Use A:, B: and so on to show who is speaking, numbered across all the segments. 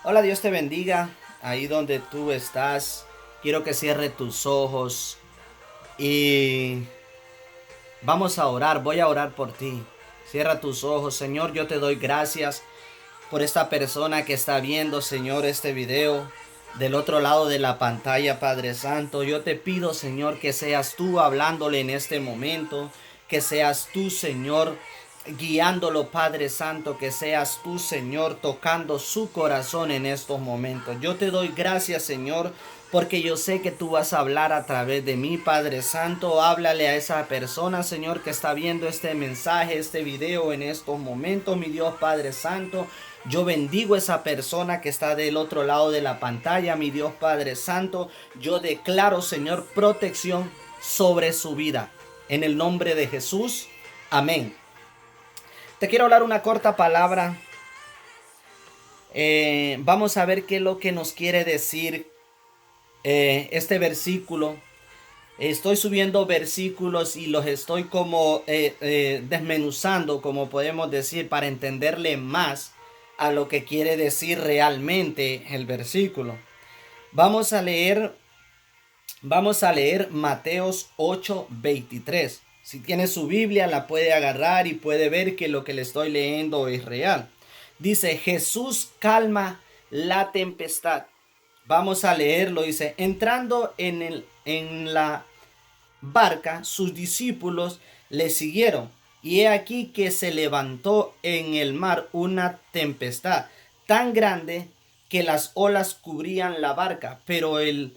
A: Hola, Dios te bendiga. Ahí donde tú estás, quiero que cierre tus ojos y vamos a orar. Voy a orar por ti. Cierra tus ojos. Señor, yo te doy gracias por esta persona que está viendo, Señor, este video del otro lado de la pantalla, Padre Santo. Yo te pido, Señor, que seas tú hablándole en este momento, que seas tú, Señor, guiándolo, Padre Santo, que seas tú, Señor, tocando su corazón en estos momentos. Yo te doy gracias, Señor, porque yo sé que tú vas a hablar a través de mí, Padre Santo. Háblale a esa persona, Señor, que está viendo este mensaje, este video en estos momentos, mi Dios Padre Santo. Yo bendigo a esa persona que está del otro lado de la pantalla, mi Dios Padre Santo. Yo declaro, Señor, protección sobre su vida. En el nombre de Jesús. Amén. Te quiero hablar una corta palabra. Vamos a ver qué es lo que nos quiere decir este versículo. Estoy subiendo versículos y los estoy como desmenuzando, como podemos decir, para entenderle más a lo que quiere decir realmente el versículo. Vamos a leer, vamos a leer Mateos 8:23. Si tiene su Biblia, la puede agarrar y puede ver que lo que le estoy leyendo es real. Dice, Jesús calma la tempestad. Vamos a leerlo. Dice, entrando en la barca, sus discípulos le siguieron. Y he aquí que se levantó en el mar una tempestad tan grande que las olas cubrían la barca, pero él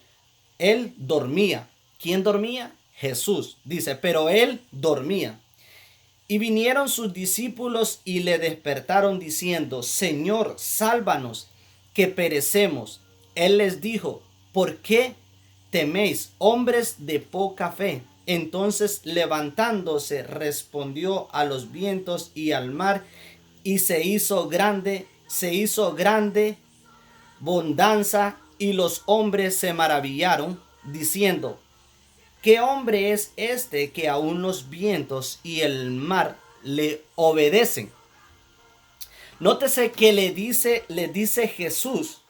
A: dormía. ¿Quién dormía? Jesús. Dice, pero él dormía. Y vinieron sus discípulos y le despertaron diciendo, Señor, sálvanos, que perecemos. Él les dijo, ¿por qué teméis, hombres de poca fe? Entonces levantándose respondió a los vientos y al mar, y se hizo grande bondanza, y los hombres se maravillaron, diciendo, ¿qué hombre es este que aún los vientos y el mar le obedecen? Nótese que le dice Jesús.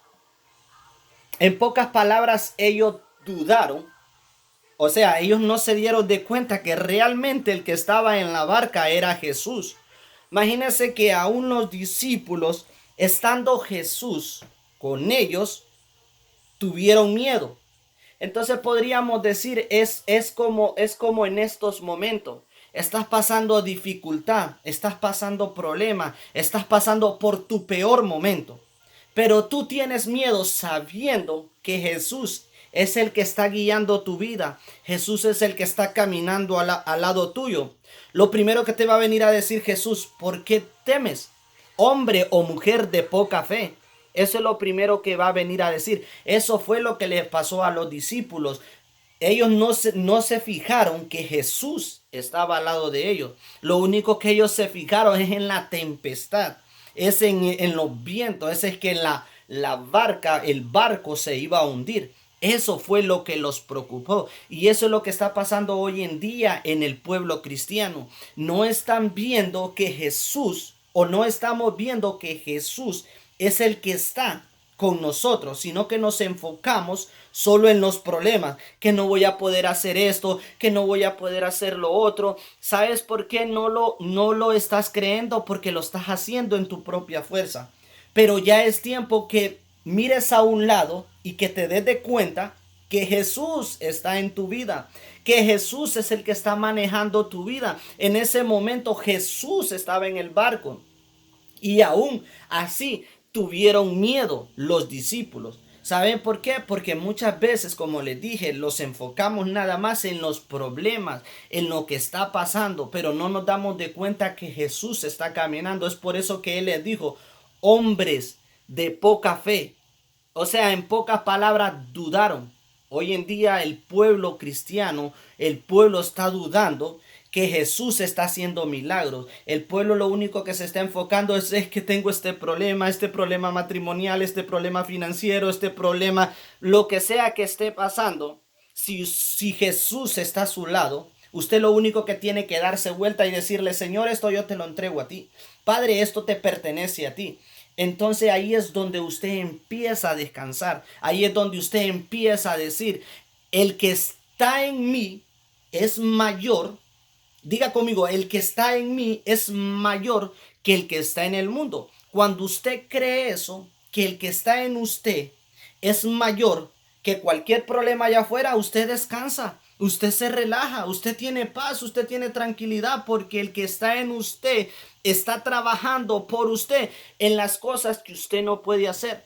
A: En pocas palabras, ellos dudaron. O sea, ellos no se dieron de cuenta que realmente el que estaba en la barca era Jesús. Imagínense que aún los discípulos, estando Jesús con ellos, tuvieron miedo. Entonces podríamos decir, es como en estos momentos. Estás pasando dificultad, estás pasando problema, estás pasando por tu peor momento. Pero tú tienes miedo sabiendo que Jesús es el que está guiando tu vida. Jesús es el que está caminando al lado tuyo. Lo primero que te va a venir a decir Jesús, ¿por qué temes? Hombre o mujer de poca fe. Eso es lo primero que va a venir a decir. Eso fue lo que les pasó a los discípulos. Ellos no se fijaron que Jesús estaba al lado de ellos. Lo único que ellos se fijaron es en la tempestad, es en los vientos, es que la barca, el barco se iba a hundir. Eso fue lo que los preocupó. Y eso es lo que está pasando hoy en día en el pueblo cristiano. No están viendo que Jesús, o no estamos viendo que Jesús es el que está con nosotros, sino que nos enfocamos solo en los problemas, que no voy a poder hacer esto, que no voy a poder hacer lo otro. ¿Sabes por qué no lo estás creyendo? Porque lo estás haciendo en tu propia fuerza. Pero ya es tiempo que mires a un lado y que te des de cuenta que Jesús está en tu vida, que Jesús es el que está manejando tu vida. En ese momento Jesús estaba en el barco. Y aún así tuvieron miedo los discípulos. ¿Saben por qué? Porque muchas veces, como les dije, los enfocamos nada más en los problemas, en lo que está pasando, pero no nos damos de cuenta que Jesús está caminando. Es por eso que Él les dijo, hombres de poca fe. O sea, en pocas palabras, dudaron. Hoy en día el pueblo cristiano, el pueblo está dudando que Jesús está haciendo milagros. El pueblo lo único que se está enfocando es que tengo este problema matrimonial, este problema financiero, este problema, lo que sea que esté pasando. Si Jesús está a su lado, usted lo único que tiene que darse vuelta y decirle, Señor, esto yo te lo entrego a ti. Padre, esto te pertenece a ti. Entonces ahí es donde usted empieza a descansar. Ahí es donde usted empieza a decir, el que está en mí es mayor. Diga conmigo, el que está en mí es mayor que el que está en el mundo. Cuando usted cree eso, que el que está en usted es mayor que cualquier problema allá afuera, usted descansa, usted se relaja, usted tiene paz, usted tiene tranquilidad, porque el que está en usted está trabajando por usted en las cosas que usted no puede hacer.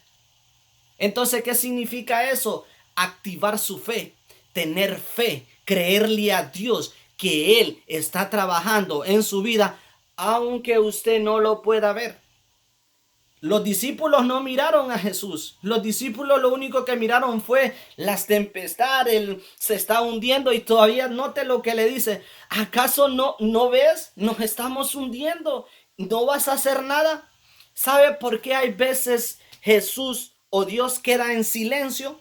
A: Entonces, ¿qué significa eso? Activar su fe, tener fe, creerle a Dios que Él está trabajando en su vida, aunque usted no lo pueda ver. Los discípulos no miraron a Jesús. Los discípulos lo único que miraron fue las tempestades. Él se está hundiendo y todavía note lo que le dice. ¿Acaso no ves? Nos estamos hundiendo. ¿No vas a hacer nada? ¿Sabe por qué hay veces Jesús o Dios queda en silencio?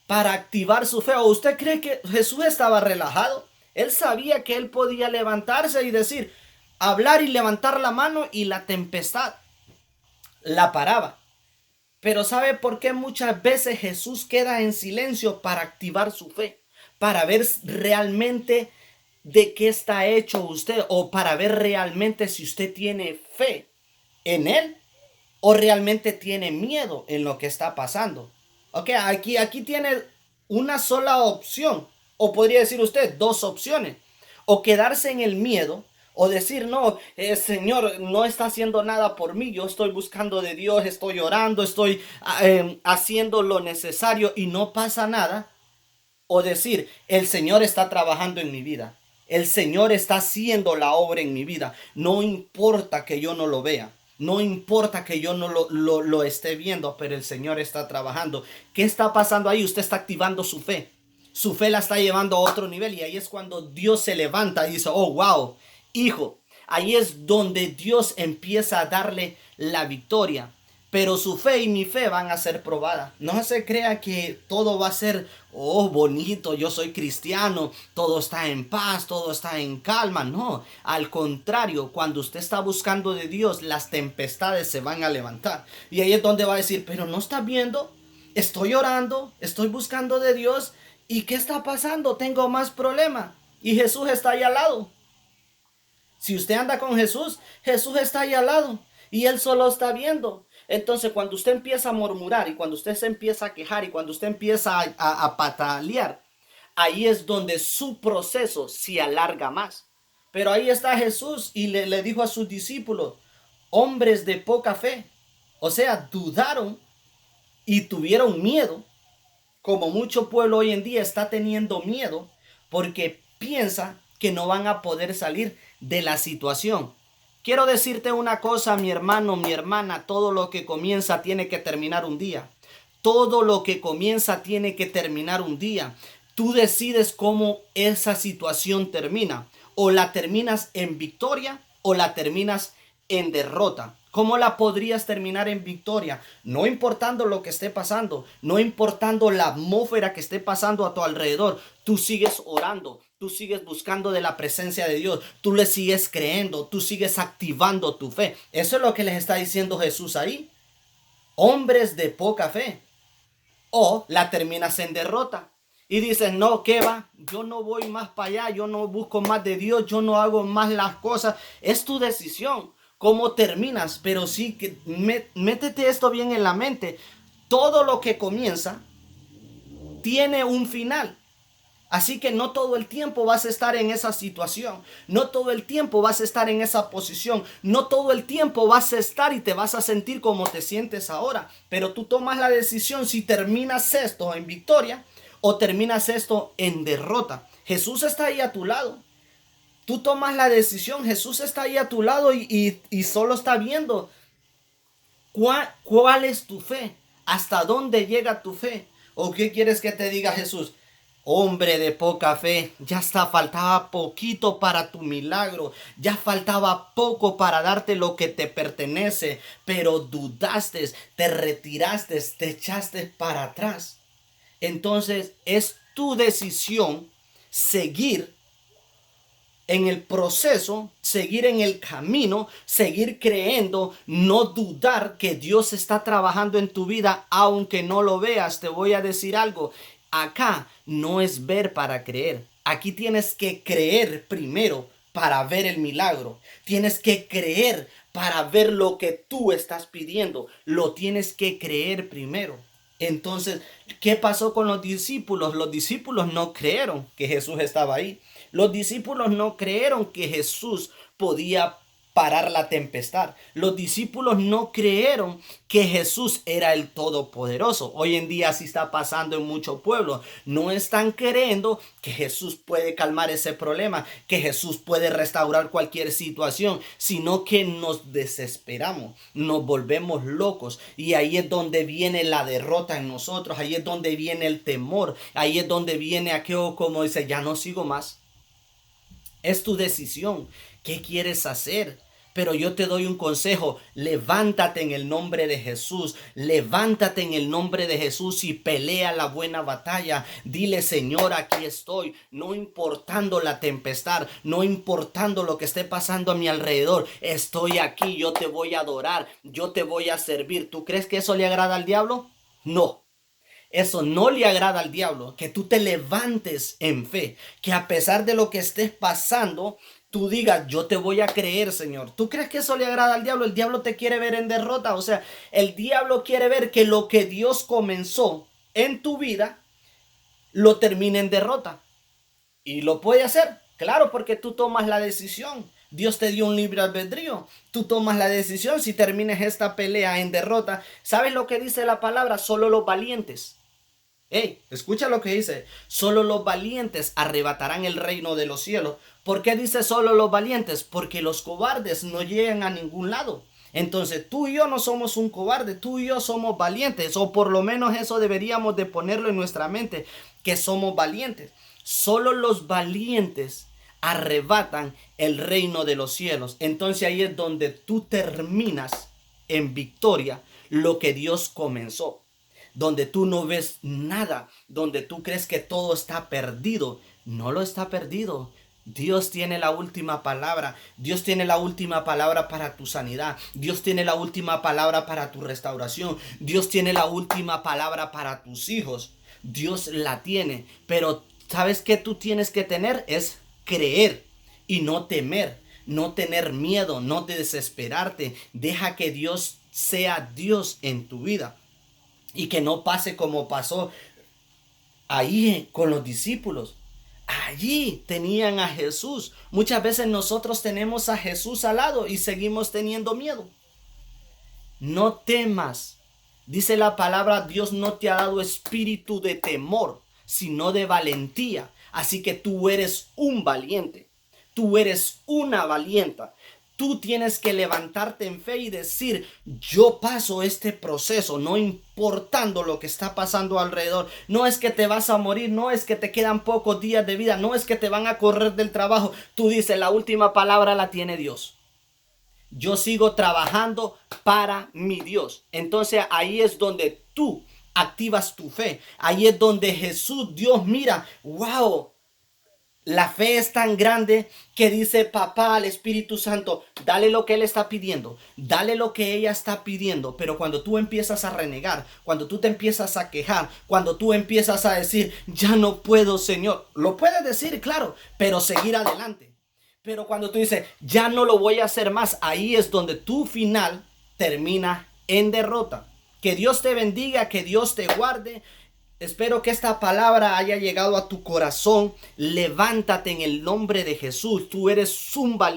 A: Para activar su fe. ¿O usted cree que Jesús estaba relajado? Él sabía que él podía levantarse y decir, hablar y levantar la mano y la tempestad la paraba. Pero ¿sabe por qué muchas veces Jesús queda en silencio? Para activar su fe, para ver realmente de qué está hecho usted, o para ver realmente si usted tiene fe en Él o realmente tiene miedo en lo que está pasando. Ok, aquí tiene una sola opción, o podría decir usted dos opciones: o quedarse en el miedo, o decir, no, Señor, no está haciendo nada por mí, yo estoy buscando de Dios, estoy orando, estoy haciendo lo necesario y no pasa nada. O decir, el Señor está trabajando en mi vida, el Señor está haciendo la obra en mi vida, no importa que yo no lo vea, no importa que yo no lo esté viendo, pero el Señor está trabajando. ¿Qué está pasando ahí? Usted está activando su fe. Su fe la está llevando a otro nivel, y ahí es cuando Dios se levanta y dice, oh, wow, hijo. Ahí es donde Dios empieza a darle la victoria. Pero su fe y mi fe van a ser probadas. No se crea que todo va a ser, oh, bonito, yo soy cristiano, todo está en paz, todo está en calma. No, al contrario, cuando usted está buscando de Dios, las tempestades se van a levantar. Y ahí es donde va a decir, pero no está viendo, estoy orando, estoy buscando de Dios, ¿y qué está pasando? Tengo más problemas. Y Jesús está ahí al lado. Si usted anda con Jesús, Jesús está ahí al lado y Él solo está viendo. Entonces, cuando usted empieza a murmurar, y cuando usted se empieza a quejar, y cuando usted empieza a patalear, ahí es donde su proceso se alarga más. Pero ahí está Jesús y le dijo a sus discípulos, hombres de poca fe. O sea, dudaron y tuvieron miedo, como mucho pueblo hoy en día está teniendo miedo porque piensa que no van a poder salir de la situación. Quiero decirte una cosa, mi hermano, mi hermana, todo lo que comienza tiene que terminar un día. Todo lo que comienza tiene que terminar un día. Tú decides cómo esa situación termina. O la terminas en victoria o la terminas en derrota. ¿Cómo la podrías terminar en victoria? No importando lo que esté pasando, no importando la atmósfera que esté pasando a tu alrededor, tú sigues orando, tú sigues buscando de la presencia de Dios, tú le sigues creyendo, tú sigues activando tu fe. Eso es lo que les está diciendo Jesús ahí. Hombres de poca fe. O la terminas en derrota. Y dices, no, ¿qué va? Yo no voy más para allá, yo no busco más de Dios, yo no hago más las cosas. Es tu decisión cómo terminas, pero sí que métete esto bien en la mente. Todo lo que comienza tiene un final. Así que no todo el tiempo vas a estar en esa situación, no todo el tiempo vas a estar en esa posición, no todo el tiempo vas a estar y te vas a sentir como te sientes ahora, pero tú tomas la decisión si terminas esto en victoria o terminas esto en derrota. Jesús está ahí a tu lado, tú tomas la decisión, Jesús está ahí a tu lado y solo está viendo cuál es tu fe, hasta dónde llega tu fe. ¿O qué quieres que te diga Jesús? Hombre de poca fe, ya hasta faltaba poquito para tu milagro, ya faltaba poco para darte lo que te pertenece, pero dudaste, te retiraste, te echaste para atrás. Entonces es tu decisión seguir en el proceso, seguir en el camino, seguir creyendo, no dudar que Dios está trabajando en tu vida, aunque no lo veas. Te voy a decir algo. Acá no es ver para creer. Aquí tienes que creer primero para ver el milagro. Tienes que creer para ver lo que tú estás pidiendo. Lo tienes que creer primero. Entonces, ¿qué pasó con los discípulos? Los discípulos no creyeron que Jesús estaba ahí. Los discípulos no creyeron que Jesús podía parar la tempestad. Los discípulos no creyeron que Jesús era el Todopoderoso. Hoy en día así está pasando en muchos pueblos. No están creyendo que Jesús puede calmar ese problema, que Jesús puede restaurar cualquier situación, sino que nos desesperamos, nos volvemos locos, y ahí es donde viene la derrota en nosotros. Ahí es donde viene el temor. Ahí es donde viene aquello como dice, ya no sigo más. Es tu decisión. ¿Qué quieres hacer? Pero yo te doy un consejo. Levántate en el nombre de Jesús. Levántate en el nombre de Jesús y pelea la buena batalla. Dile, Señor, aquí estoy. No importando la tempestad, no importando lo que esté pasando a mi alrededor. Estoy aquí. Yo te voy a adorar. Yo te voy a servir. ¿Tú crees que eso le agrada al diablo? No. Eso no le agrada al diablo, que tú te levantes en fe, que a pesar de lo que estés pasando, tú digas, yo te voy a creer, Señor. ¿Tú crees que eso le agrada al diablo? El diablo te quiere ver en derrota. O sea, el diablo quiere ver que lo que Dios comenzó en tu vida, lo termine en derrota. Y lo puede hacer, claro, porque tú tomas la decisión. Dios te dio un libre albedrío. Tú tomas la decisión si termines esta pelea en derrota. ¿Sabes lo que dice la palabra? Solo los valientes. Hey, escucha lo que dice. Solo los valientes arrebatarán el reino de los cielos. ¿Por qué dice solo los valientes? Porque los cobardes no llegan a ningún lado. Entonces tú y yo no somos un cobarde, tú y yo somos valientes, o por lo menos eso deberíamos de ponerlo en nuestra mente, que somos valientes. Solo los valientes arrebatan el reino de los cielos. Entonces ahí es donde tú terminas en victoria lo que Dios comenzó. Donde tú no ves nada, donde tú crees que todo está perdido. No lo está perdido. Dios tiene la última palabra. Dios tiene la última palabra para tu sanidad. Dios tiene la última palabra para tu restauración. Dios tiene la última palabra para tus hijos. Dios la tiene. Pero ¿sabes qué tú tienes que tener? Es creer y no temer. No tener miedo, no desesperarte. Deja que Dios sea Dios en tu vida. Y que no pase como pasó ahí con los discípulos. Allí tenían a Jesús. Muchas veces nosotros tenemos a Jesús al lado y seguimos teniendo miedo. No temas. Dice la palabra, Dios no te ha dado espíritu de temor, sino de valentía. Así que tú eres un valiente. Tú eres una valienta. Tú tienes que levantarte en fe y decir, yo paso este proceso, no importando lo que está pasando alrededor. No es que te vas a morir, no es que te quedan pocos días de vida, no es que te van a correr del trabajo. Tú dices, la última palabra la tiene Dios. Yo sigo trabajando para mi Dios. Entonces ahí es donde tú activas tu fe. Ahí es donde Jesús, Dios mira, wow. La fe es tan grande que dice papá al Espíritu Santo, dale lo que él está pidiendo, dale lo que ella está pidiendo. Pero cuando tú empiezas a renegar, cuando tú te empiezas a quejar, cuando tú empiezas a decir, ya no puedo, Señor, lo puedes decir, claro, pero seguir adelante. Pero cuando tú dices, ya no lo voy a hacer más, ahí es donde tu final termina en derrota. Que Dios te bendiga, que Dios te guarde. Espero que esta palabra haya llegado a tu corazón. Levántate en el nombre de Jesús. Tú eres un valiente.